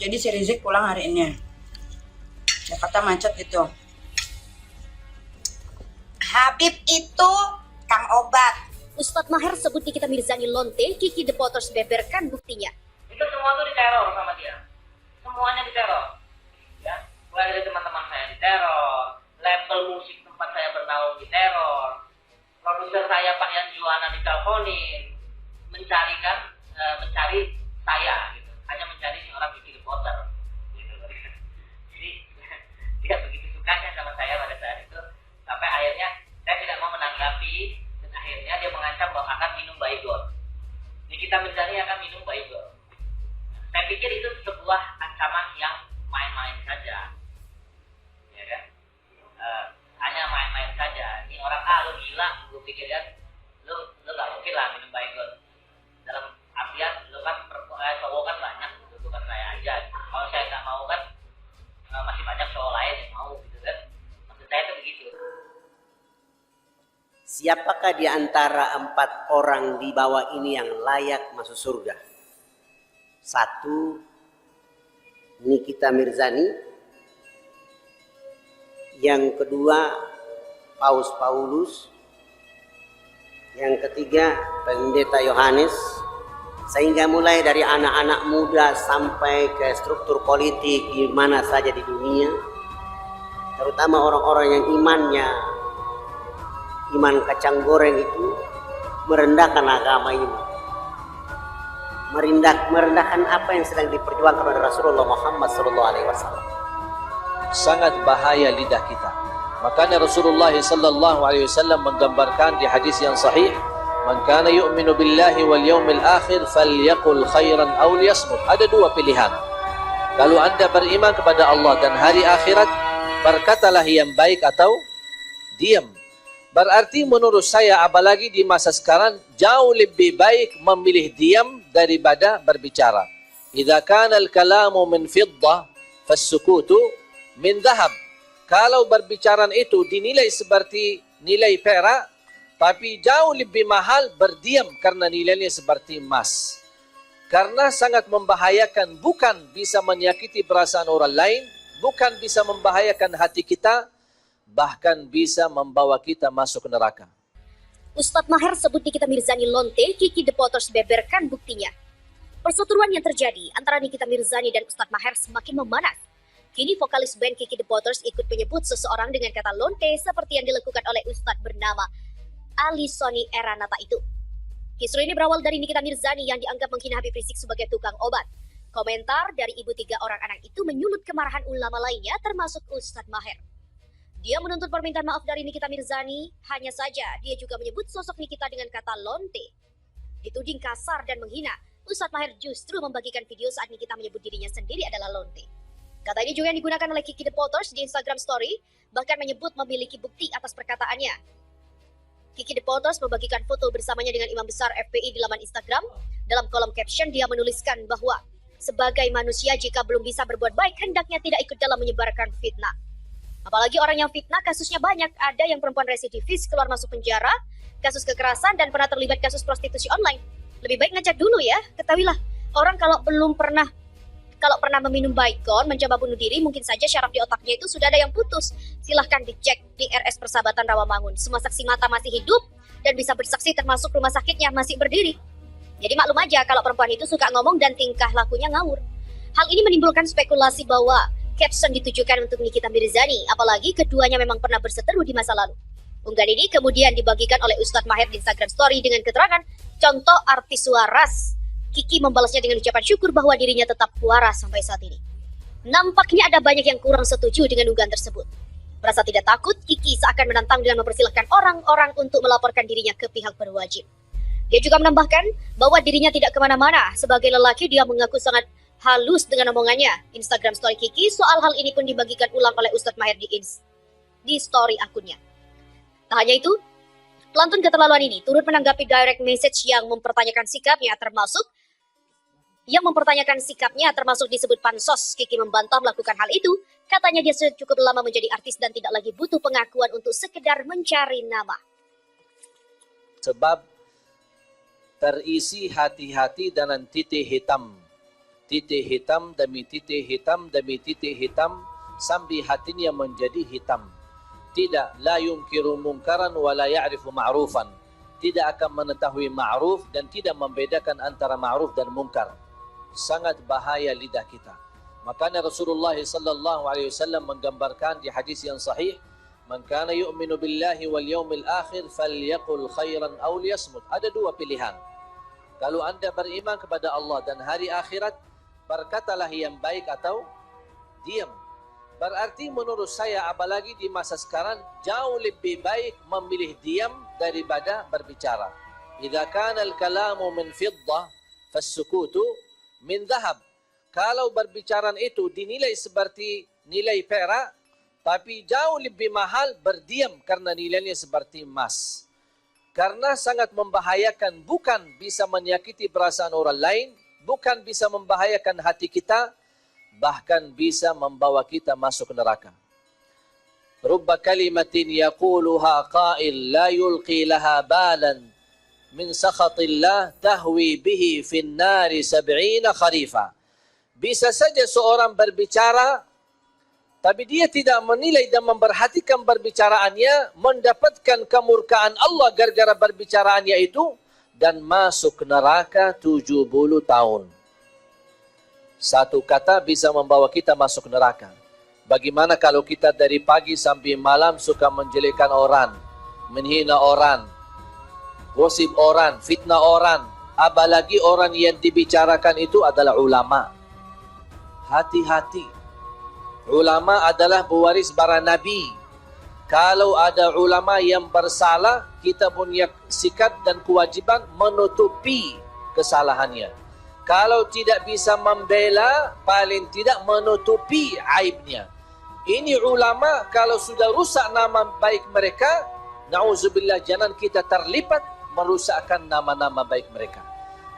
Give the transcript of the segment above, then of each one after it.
Jadi si Rizik pulang hari ini. Jakarta macet itu. Habib itu Kang Obat. Ustadz Maher sebut Nikita Mirzani lonte, Kiki The Potters beberkan buktinya. Itu semua tuh diteror sama dia. Semuanya diteror. Ya, mulai dari teman-teman saya diteror, label musik tempat saya bernaung diteror, produser saya Pak Yan Juwana diteleponin, mencari saya gitu. Hanya mencari si orang Kiki The Potter gitu. Jadi dia begitu sukanya sama saya pada saat itu sampai akhirnya saya tidak mau menanggapi dan akhirnya dia mengancam bahwa akan minum Baygon. Nikita Mirzani akan minum Baygon. Saya pikir itu sebuah ancaman yang main-main saja, ya kan? Hanya main-main saja. Ini orang lu gila, gue pikir kan, lu nggak mungkin lah minum Baygon. Dalam artian lu kan cowok kan banyak, bukan saya aja. Kalau saya nggak mau kan masih banyak cowok lain yang mau gitu kan. Maksud saya itu begitu. Siapakah di antara 4 orang di bawah ini yang layak masuk surga? 1, Nikita Mirzani. Yang kedua, Paus Paulus. Yang ketiga, Pendeta Yohanes. Sehingga mulai dari anak-anak muda sampai ke struktur politik di mana saja di dunia, terutama orang-orang yang iman kacang goreng itu merendahkan agama ini, merendahkan apa yang sedang diperjuangkan oleh Rasulullah Muhammad SAW. Sangat bahaya lidah kita. Makanya Rasulullah SAW menggambarkan di hadis yang sahih, man kana yu'minu billahi wal yawmil akhir falyaqul khairan aw liyasmut. Ada 2 pilihan. Kalau Anda beriman kepada Allah dan hari akhirat, berkatalah yang baik atau diam. Berarti menurut saya, apalagi di masa sekarang, jauh lebih baik memilih diam daripada berbicara. Idza kana al-kalamu min fiddah fas-sukutu min dhahab. Kalau berbicara itu dinilai seperti nilai perak, tapi jauh lebih mahal berdiam karena nilainya seperti emas. Karena sangat membahayakan, bukan bisa menyakiti perasaan orang lain, bukan bisa membahayakan hati kita, bahkan bisa membawa kita masuk neraka. Ustadz Maher sebut Nikita Mirzani lonte, Kiki The Potters beberkan buktinya. Perseteruan yang terjadi antara Nikita Mirzani dan Ustadz Maher semakin memanas. Kini vokalis band Kiki The Potters ikut menyebut seseorang dengan kata lonte seperti yang dilakukan oleh Ustadz bernama Ali Soni Eranata itu. Kisru ini berawal dari Nikita Mirzani yang dianggap menghina Habib Rizik sebagai tukang obat. Komentar dari ibu 3 orang anak itu menyulut kemarahan ulama lainnya termasuk Ustadz Maher. Dia menuntut permintaan maaf dari Nikita Mirzani, hanya saja dia juga menyebut sosok Nikita dengan kata lonte. Dituding kasar dan menghina, Ustadz Maher justru membagikan video saat Nikita menyebut dirinya sendiri adalah lonte. Kata ini juga yang digunakan oleh Kiki The Potters di Instagram Story, bahkan menyebut memiliki bukti atas perkataannya. Kiki The Potters membagikan foto bersamanya dengan Imam Besar FPI di laman Instagram. Dalam kolom caption dia menuliskan bahwa sebagai manusia jika belum bisa berbuat baik, hendaknya tidak ikut dalam menyebarkan fitnah. Apalagi orang yang fitnah kasusnya banyak, ada yang perempuan residivis keluar masuk penjara, kasus kekerasan dan pernah terlibat kasus prostitusi online. Lebih baik ngecek dulu ya, ketahuilah orang kalau pernah meminum Baygon, mencoba bunuh diri, mungkin saja syaraf di otaknya itu sudah ada yang putus. Silahkan dicek di RS Persahabatan Rawamangun. Semua saksi mata masih hidup dan bisa bersaksi termasuk rumah sakitnya masih berdiri. Jadi maklum aja kalau perempuan itu suka ngomong dan tingkah lakunya ngawur. Hal ini menimbulkan spekulasi bahwa caption ditujukan untuk Nikita Mirzani, apalagi keduanya memang pernah berseteru di masa lalu. Unggahan ini kemudian dibagikan oleh Ustadz Maher di Instagram Story dengan keterangan, contoh artis waras. Kiki membalasnya dengan ucapan syukur bahwa dirinya tetap waras sampai saat ini. Nampaknya ada banyak yang kurang setuju dengan unggahan tersebut. Merasa tidak takut, Kiki seakan menantang dengan mempersilahkan orang-orang untuk melaporkan dirinya ke pihak berwajib. Dia juga menambahkan bahwa dirinya tidak kemana-mana. Sebagai lelaki, dia mengaku sangat halus dengan omongannya. Instagram Story Kiki soal hal ini pun dibagikan ulang oleh Ustadz Maher di story akunnya. Tak hanya itu, pelantun keterlaluan ini turut menanggapi direct message yang mempertanyakan sikapnya termasuk disebut pansos. Kiki membantah melakukan hal itu. Katanya dia sudah cukup lama menjadi artis dan tidak lagi butuh pengakuan untuk sekedar mencari nama. Sebab terisi hati-hati dengan titik hitam. titik hitam demi titik hitam demi titik hitam sambil hatinya menjadi hitam. Tidak, la yunkiru munkaran wa la ya'rifu ma'rufan. Tidak akan mengetahui ma'ruf dan tidak membedakan antara ma'ruf dan munkar. Sangat bahaya lidah kita. Makanya Rasulullah sallallahu alaihi wasallam menggambarkan di hadis yang sahih, "Man kana yu'minu billahi wal yawmil akhir falyaqul khairan aw liyasmut." Ada dua pilihan. Kalau Anda beriman kepada Allah dan hari akhirat, berkatalah yang baik atau diam. Berarti menurut saya, apalagi di masa sekarang, jauh lebih baik memilih diam daripada berbicara. Idza kana al-kalamu min fiddah fas-sukutu min dhahab. Kalau berbicara itu dinilai seperti nilai perak, tapi jauh lebih mahal berdiam karena nilainya seperti emas. Karena sangat membahayakan, bukan bisa menyakiti perasaan orang lain, bukan bisa membahayakan hati kita, bahkan bisa membawa kita masuk neraka. Rubba kalimatin yaquluha qail la yulqi laha balan min sakhatillah tahwi bihi fin nari 70 kharifa. Bisa saja seorang berbicara tapi dia tidak menilai dan memperhatikan perbicaraannya, mendapatkan kemurkaan Allah gara-gara perbicaraannya itu dan masuk neraka 70 tahun. Satu kata bisa membawa kita masuk neraka. Bagaimana kalau kita dari pagi sampai malam suka menjelekkan orang, menghina orang, gosip orang, fitnah orang, apalagi orang yang dibicarakan itu adalah ulama. Hati-hati. Ulama adalah pewaris para nabi. Kalau ada ulama yang bersalah, kita punya sikap dan kewajiban menutupi kesalahannya. Kalau tidak bisa membela, paling tidak menutupi aibnya. Ini ulama kalau sudah rusak nama baik mereka, na'udzubillah, jangan kita terlibat merusakkan nama-nama baik mereka.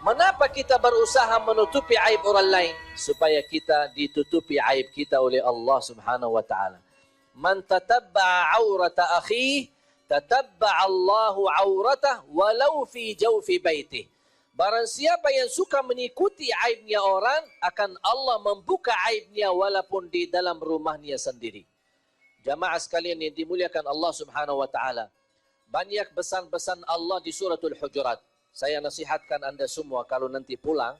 Mengapa kita berusaha menutupi aib orang lain? Supaya kita ditutupi aib kita oleh Allah Subhanahu wa taala. Man tatabba'a aurata akhihi, tatabba'a Allahu auratah walau fi jawfi baitih. Barang siapa yang suka mengikuti aibnya orang, akan Allah membuka aibnya walaupun di dalam rumahnya sendiri. Jamaah sekalian yang dimuliakan Allah Subhanahu wa taala. Banyak pesan-pesan Allah di suratul Hujurat. Saya nasihatkan Anda semua kalau nanti pulang,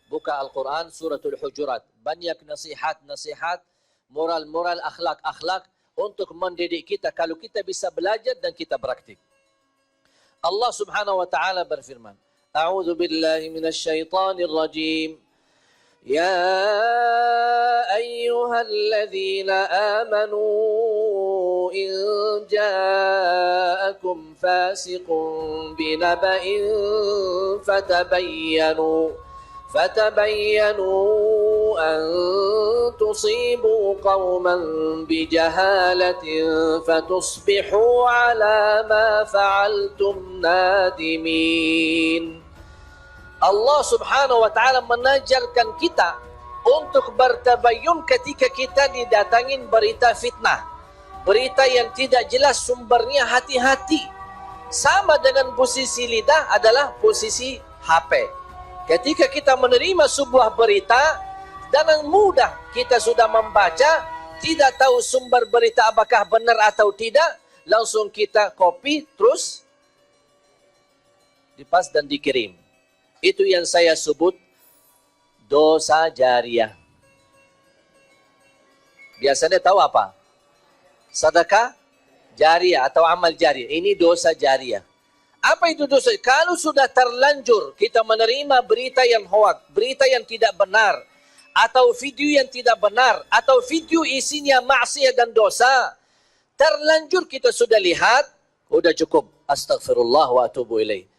buka Al-Quran suratul Hujurat. Banyak nasihat-nasihat, moral-moral, akhlak-akhlak untuk mendidik kita kalau kita bisa belajar dan kita praktik. Allah Subhanahu wa taala berfirman, A'udzu billahi minasy syaithanir rajim. Ya ayyuhalladzina amanu in ja'akum fasiqun binaba'in fatabayyanu an tusibu qauman bijahalatin fatusbihu ala ma fa'altum nadimin. Allah Subhanahu wa taala mengajarkan kita untuk bertabayyun ketika kita didatangin berita fitnah. Berita yang tidak jelas sumbernya, hati-hati. Sama dengan posisi lidah adalah posisi HP. Ketika kita menerima sebuah berita, dengan mudah kita sudah membaca, tidak tahu sumber berita apakah benar atau tidak, langsung kita copy, terus dipas dan dikirim. Itu yang saya sebut dosa jariah. Biasanya tahu apa? Sedekah jariah atau amal jariah. Ini dosa jariah. Apa itu dosa? Kalau sudah terlanjur kita menerima berita yang hoak, berita yang tidak benar, atau video yang tidak benar, atau video isinya maksiat dan dosa, terlanjur kita sudah lihat, sudah cukup. Astaghfirullah wa atubu ilaih.